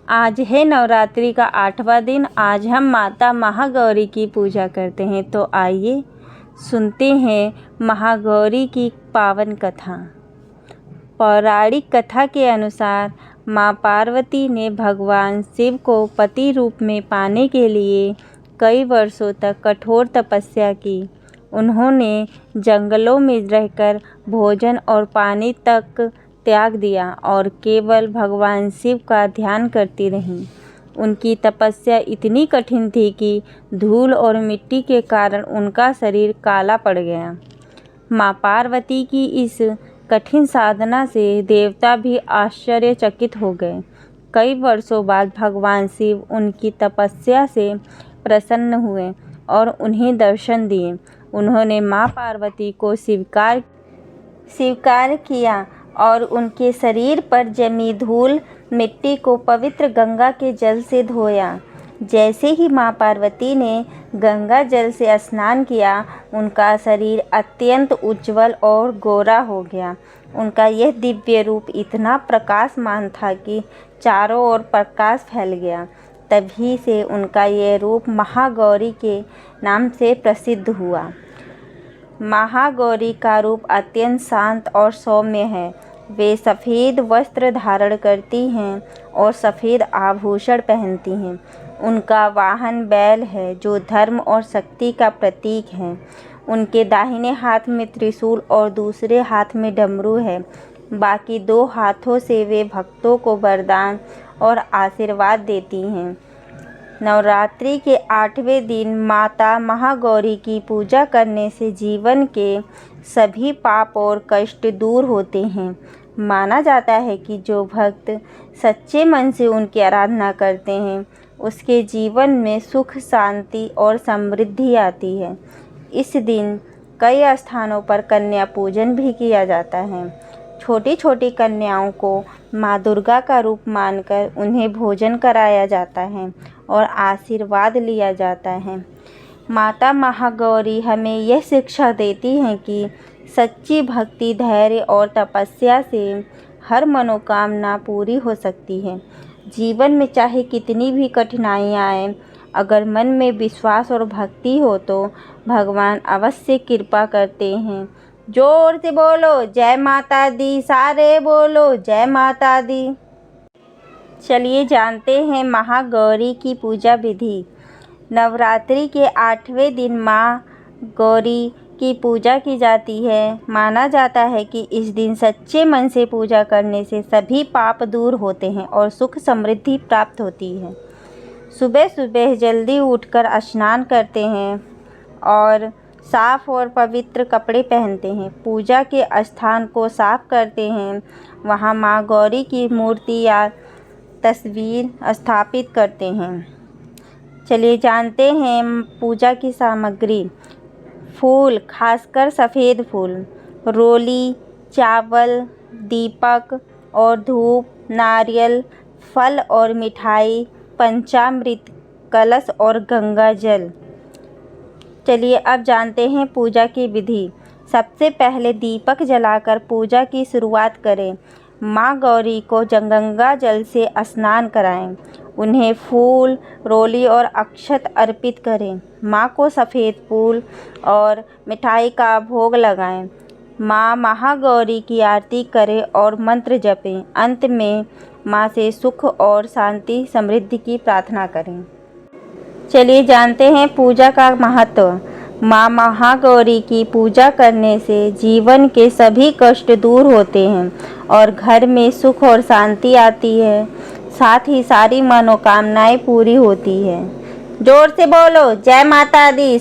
आज है नवरात्रि का 8वां दिन। आज हम माता महागौरी की पूजा करते हैं। तो आइए सुनते हैं महागौरी की पावन कथा। पौराणिक कथा के अनुसार माँ पार्वती ने भगवान शिव को पति रूप में पाने के लिए कई वर्षों तक कठोर तपस्या की। उन्होंने जंगलों में रहकर भोजन और पानी तक त्याग दिया और केवल भगवान शिव का ध्यान करती रहीं। उनकी तपस्या इतनी कठिन थी कि धूल और मिट्टी के कारण उनका शरीर काला पड़ गया। माँ पार्वती की इस कठिन साधना से देवता भी आश्चर्यचकित हो गए। कई वर्षों बाद भगवान शिव उनकी तपस्या से प्रसन्न हुए और उन्हें दर्शन दिए। उन्होंने माँ पार्वती को स्वीकार किया और उनके शरीर पर जमी धूल मिट्टी को पवित्र गंगा के जल से धोया। जैसे ही माँ पार्वती ने गंगा जल से स्नान किया, उनका शरीर अत्यंत उज्जवल और गोरा हो गया। उनका यह दिव्य रूप इतना प्रकाशमान था कि चारों ओर प्रकाश फैल गया। तभी से उनका यह रूप महागौरी के नाम से प्रसिद्ध हुआ। महागौरी का रूप अत्यंत शांत और सौम्य है। वे सफ़ेद वस्त्र धारण करती हैं और सफ़ेद आभूषण पहनती हैं। उनका वाहन बैल है, जो धर्म और शक्ति का प्रतीक है। उनके दाहिने हाथ में त्रिशूल और दूसरे हाथ में डमरू है। बाकी दो हाथों से वे भक्तों को वरदान और आशीर्वाद देती हैं। नवरात्रि के 8वें दिन माता महागौरी की पूजा करने से जीवन के सभी पाप और कष्ट दूर होते हैं। माना जाता है कि जो भक्त सच्चे मन से उनकी आराधना करते हैं, उसके जीवन में सुख, शांति और समृद्धि आती है। इस दिन कई स्थानों पर कन्या पूजन भी किया जाता है। छोटी छोटी कन्याओं को माँ दुर्गा का रूप मानकर उन्हें भोजन कराया जाता है और आशीर्वाद लिया जाता है। माता महागौरी हमें यह शिक्षा देती हैं कि सच्ची भक्ति, धैर्य और तपस्या से हर मनोकामना पूरी हो सकती है। जीवन में चाहे कितनी भी कठिनाइयाँ आएँ, अगर मन में विश्वास और भक्ति हो तो भगवान अवश्य कृपा करते हैं। जोर से बोलो जय माता दी, सारे बोलो जय माता दी। चलिए जानते हैं महागौरी की पूजा विधि। नवरात्रि के 8वें दिन माँ गौरी की पूजा की जाती है। माना जाता है कि इस दिन सच्चे मन से पूजा करने से सभी पाप दूर होते हैं और सुख समृद्धि प्राप्त होती है। सुबह सुबह जल्दी उठकर स्नान करते हैं और साफ और पवित्र कपड़े पहनते हैं। पूजा के स्थान को साफ करते हैं। वहाँ माँ गौरी की मूर्ति या तस्वीर स्थापित करते हैं। चलिए जानते हैं पूजा की सामग्री। फूल, खासकर सफ़ेद फूल, रोली, चावल, दीपक और धूप, नारियल, फल और मिठाई, पंचामृत, कलश और गंगा जल। चलिए अब जानते हैं पूजा की विधि। सबसे पहले दीपक जलाकर पूजा की शुरुआत करें। माँ गौरी को गंगा जल से स्नान कराएं। उन्हें फूल, रोली और अक्षत अर्पित करें। माँ को सफ़ेद फूल और मिठाई का भोग लगाएं। माँ महागौरी की आरती करें और मंत्र जपें। अंत में माँ से सुख और शांति, समृद्धि की प्रार्थना करें। चलिए जानते हैं पूजा का महत्व। माँ महागौरी की पूजा करने से जीवन के सभी कष्ट दूर होते हैं और घर में सुख और शांति आती है। साथ ही सारी मनोकामनाएं पूरी होती है। जोर से बोलो जय माता दी।